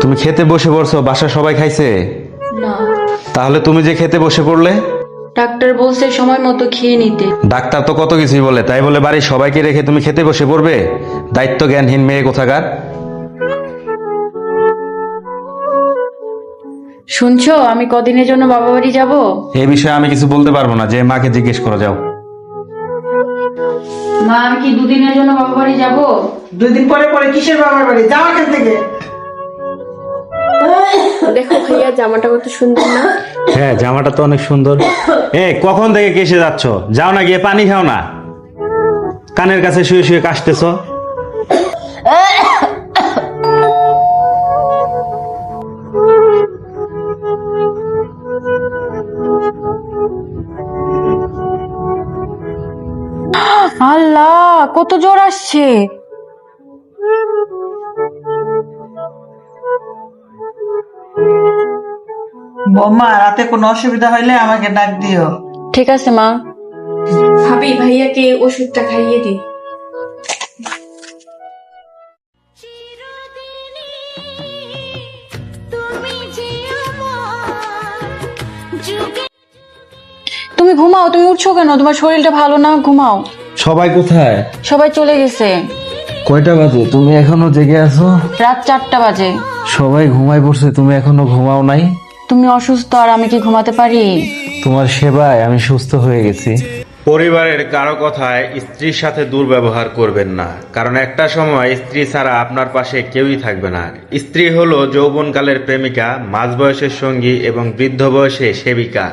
তুমি খেতে বসে পড়ছো, বাসা সবাই খাইছে? না, তাহলে তুমি যে খেতে বসে পড়লে? ডাক্তার বলছে সময় মতো খেয়ে নিতে। ডাক্তার তো কত কিছুই বলে, তাই বলে বাড়ির সবাইকে রেখে তুমি খেতে বসে পড়বে? দায়িত্ব জ্ঞানহীন মেয়ে কোথাকার। শুনছো, আমি কদিনের জন্য বাবা বাড়ি যাব। এই বিষয়ে আমি কিছু বলতে পারবো না, যে মাকে জিজ্ঞেস করে যাও। মা, আমি কি দুদিনের জন্য বাবা বাড়ি যাব? 2 দিন পরে পরে কিসের বাবার বাড়ি? যাও এখান থেকে। দেখো ভাইয়া, জামাটা কত সুন্দর না? হ্যাঁ, জামাটা তো অনেক সুন্দর। কখন থেকে কেসে যাচ্ছ? যাও না, গিয়ে পানি খাও না। কানের কাছে শুয়ে শুয়ে কাশতেছো। আল্লাহ, কত জ্বর আসছে। বৌমা, রাতে কোনো অসুবিধা হইলে আমাকে ডাক দিও। ঠিক আছে মা। ভাবি, ভাইয়াকে ওষুধটা খাইয়ে দি। তুমি ঘুমাও, তুমি উঠছো কেন? তোমার শরীরটা ভালো না, ঘুমাও। সবাই কোথায়? সবাই চলে গেছে। কয়টা বাজে? তুমি এখনো জেগে আছো? রাত 4টা বাজে। সবাই ঘুমাই পড়ছে, তুমি এখনো ঘুমাও নাই? তুমি অসুস্থ, আর আমি কি ঘুমাতে পারি? তোমার সেবায় আমি সুস্থ হয়ে গেছি। পরিবারের কারো কথায় স্ত্রীর সাথে দুর্ব্যবহার করবেন না, কারণ একটা সময় স্ত্রী ছাড়া আপনার পাশে কেউই থাকবে না। স্ত্রী হলো যৌবনকালের প্রেমিকা, মাঝ বয়সের সঙ্গী এবং বৃদ্ধ বয়সে সেবিকা।